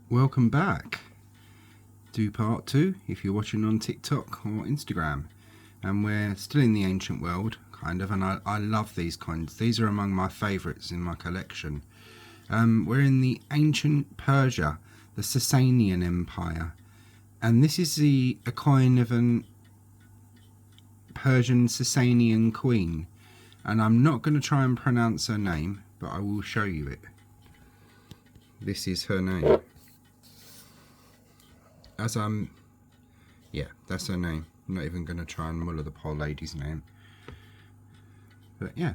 Welcome back. Do part 2 if you're watching on TikTok or Instagram. And we're still in the ancient world, kind of, and I love these coins. These are among my favourites in my collection. We're in the ancient Persia, the Sassanian Empire. And this is a coin of an Persian Sassanian queen. And I'm not going to try and pronounce her name, but I will show you it. This is her name. Yeah, that's her name. I'm not even going to try and muller the poor lady's name. But yeah,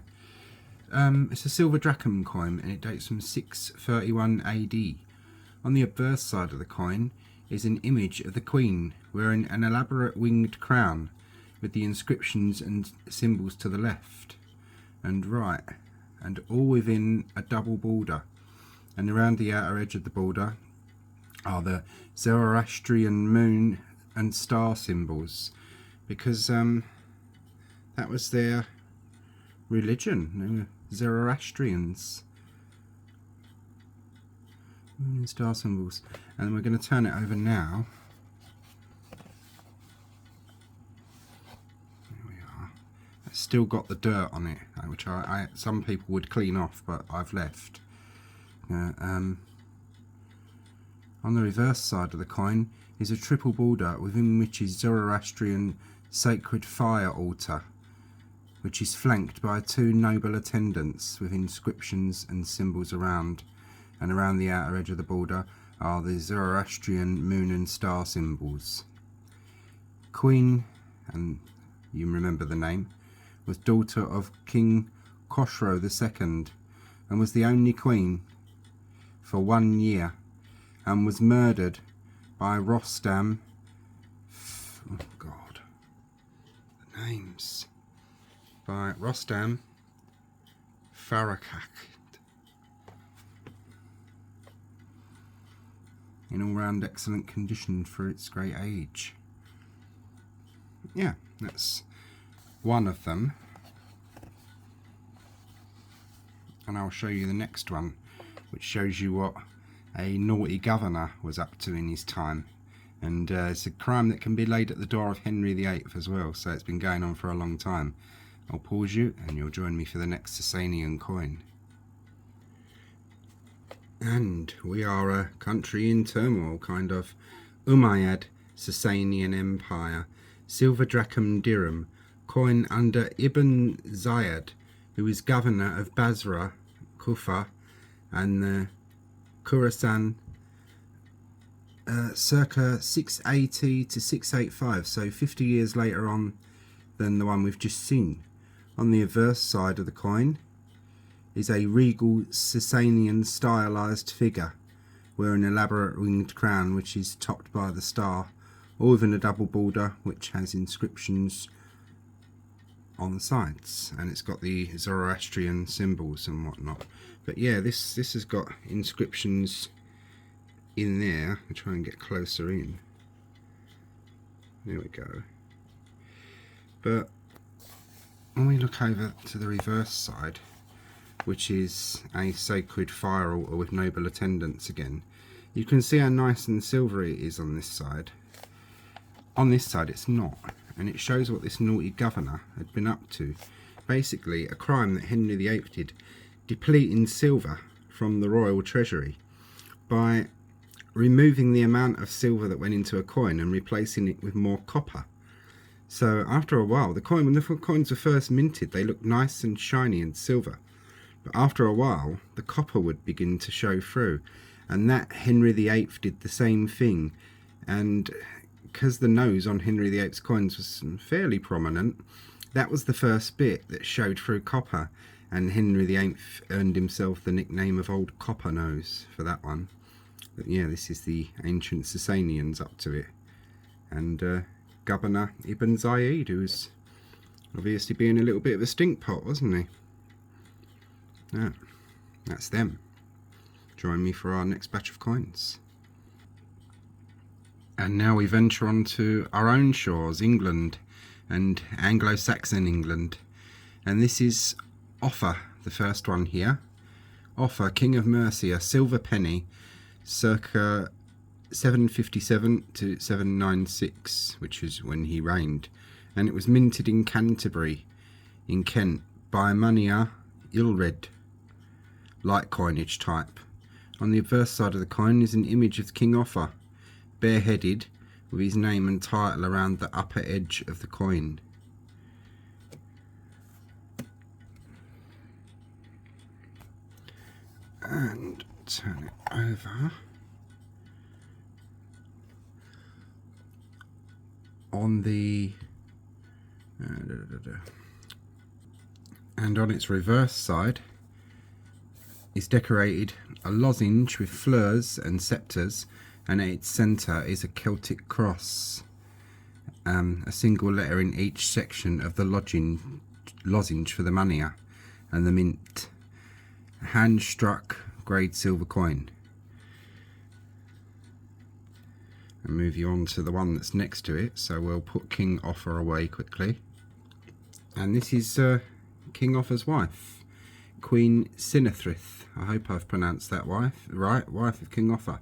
it's a silver drachm coin and it dates from 631 AD. On the obverse side of the coin is an image of the queen wearing an elaborate winged crown with the inscriptions and symbols to the left and right, and all within a double border. And around the outer edge of the border are the Zoroastrian moon and star symbols, because that was their religion. They were Zoroastrians. Moon and star symbols. And we're going to turn it over now. There we are. It's still got the dirt on it, which some people would clean off, but I've left. On the reverse side of the coin is a triple border within which is Zoroastrian sacred fire altar, which is flanked by 2 noble attendants with inscriptions and symbols around, and around the outer edge of the border are the Zoroastrian moon and star symbols. Queen, and you remember the name, was daughter of King Khosrow II and was the only queen for 1 year, and was murdered by Rostam. Oh God, the names. By Rostam Farakak. In all round excellent condition for its great age. Yeah, that's one of them. And I'll show you the next one, which shows you what a naughty governor was up to in his time. And it's a crime that can be laid at the door of Henry VIII as well, so it's been going on for a long time. I'll pause you and you'll join me for the next Sassanian coin. And we are a country in turmoil, kind of. Umayyad Sassanian Empire, silver drachm dirham, coin under Ibn Ziyad, who is governor of Basra, Kufa, and the Khorasan, circa 680 to 685, so 50 years later on than the one we've just seen. On the reverse side of the coin is a regal Sassanian stylized figure wearing an elaborate winged crown which is topped by the star, all within a double border which has inscriptions on the sides, and it's got the Zoroastrian symbols and whatnot. But yeah, this has got inscriptions in there. I'll try and get closer in. There we go. But when we look over to the reverse side, which is a sacred fire altar with noble attendants again, you can see how nice and silvery it is on this side. On this side it's not, and it shows what this naughty governor had been up to. Basically a crime that Henry VIII did, depleting silver from the royal treasury by removing the amount of silver that went into a coin and replacing it with more copper. So after a while, when the coins were first minted, they looked nice and shiny and silver, but after a while the copper would begin to show through, and that Henry VIII did the same thing. And because the nose on Henry VIII's coins was fairly prominent, that was the first bit that showed through copper, and Henry VIII earned himself the nickname of Old Copper Nose for that one. But yeah, this is the ancient Sassanians up to it, and Governor Ibn Ziyad, who was obviously being a little bit of a stink pot, wasn't he? Yeah, that's them. Join me for our next batch of coins. And now we venture on to our own shores, England, and Anglo Saxon England. And this is Offa, the first one here. Offa, King of Mercia, silver penny, circa 757 to 796, which is when he reigned, and it was minted in Canterbury in Kent by Mania Ilred, light coinage type. On the obverse side of the coin is an image of King Offa, bareheaded, with his name and title around the upper edge of the coin. And turn it over. On the and on its reverse side is decorated a lozenge with fleurs and sceptres, and at its centre is a Celtic cross, a single letter in each section of the lozenge for the mania, and the mint, a hand struck grade silver coin. And move you on to the one that's next to it, so we'll put King Offa away quickly. And this is King Offa's wife, Queen Cynethryth. I hope I've pronounced that right. Wife of King Offa,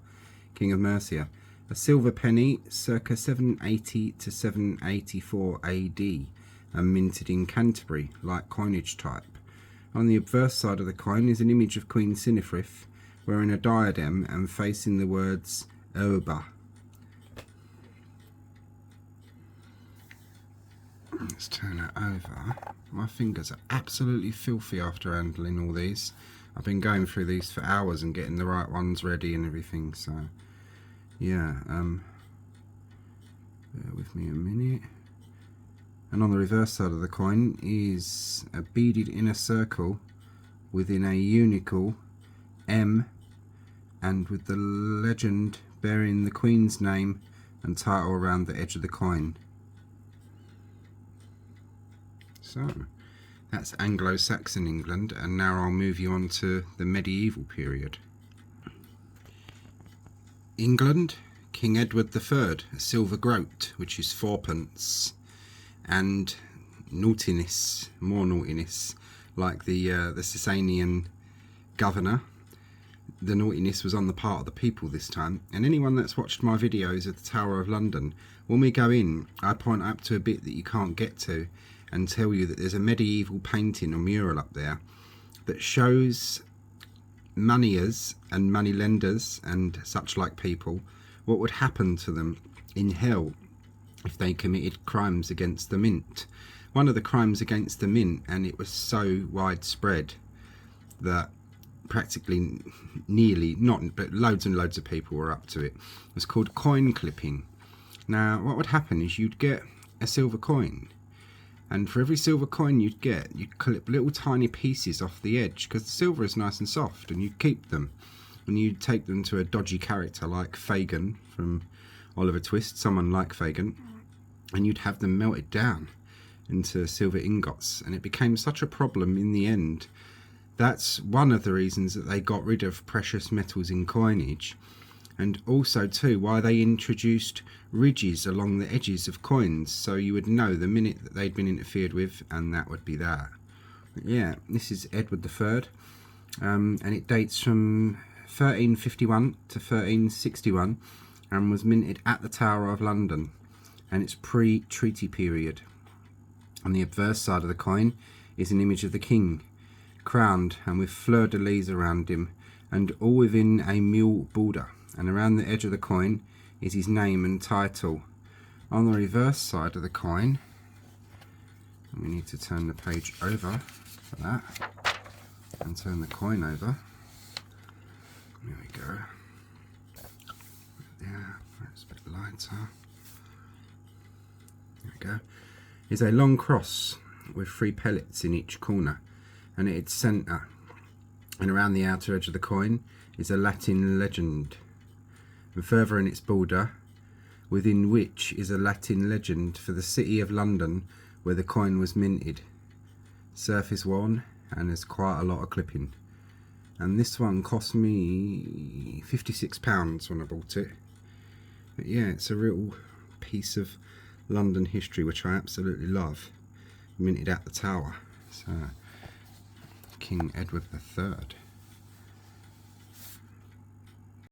King of Mercia. A silver penny circa 780 to 784 AD, and minted in Canterbury, like coinage type. On the obverse side of the coin is an image of Queen Cynethryth wearing a diadem and facing the words Oba. Let's turn it over. My fingers are absolutely filthy after handling all these. I've been going through these for hours and getting the right ones ready and everything, so yeah, bear with me a minute. And on the reverse side of the coin is a beaded inner circle within a unical M, and with the legend bearing the Queen's name and title around the edge of the coin. So that's Anglo Saxon England, and now I'll move you on to the medieval period. England, King Edward III, a silver groat, which is fourpence, and naughtiness, more naughtiness, like the Sassanian governor. The naughtiness was on the part of the people this time, and anyone that's watched my videos of the Tower of London, when we go in, I point up to a bit that you can't get to and tell you that there's a medieval painting or mural up there that shows moneyers and moneylenders and such like people what would happen to them in hell if they committed crimes against the mint. One of the crimes against the mint, and it was so widespread that practically nearly, not, but loads and loads of people were up to it, was called coin clipping. Now what would happen is you'd get a silver coin, and for every silver coin you'd get, you'd clip little tiny pieces off the edge, because the silver is nice and soft, and you'd keep them, and you'd take them to a dodgy character like Fagin from Oliver Twist, someone like Fagin, and you'd have them melted down into silver ingots, and it became such a problem in the end. That's one of the reasons that they got rid of precious metals in coinage, and also too why they introduced ridges along the edges of coins, so you would know the minute that they'd been interfered with, and that would be that. But yeah, this is Edward III, and it dates from 1351 to 1361, and was minted at the Tower of London, and it's pre-treaty period. On the obverse side of the coin is an image of the king, crowned and with fleur-de-lis around him, and all within a mule border, and around the edge of the coin is his name and title. On the reverse side of the coin, and we need to turn the page over for that, and turn the coin over. There we go. Yeah, that's a bit lighter. There we go. Is a long cross with 3 pellets in each corner, and at its centre and around the outer edge of the coin is a Latin legend, and further in its border, within which is a Latin legend for the city of London where the coin was minted. Surface worn, and there's quite a lot of clipping. And this one cost me £56 when I bought it. But yeah, it's a real piece of London history which I absolutely love. Minted at the Tower. So, King Edward III.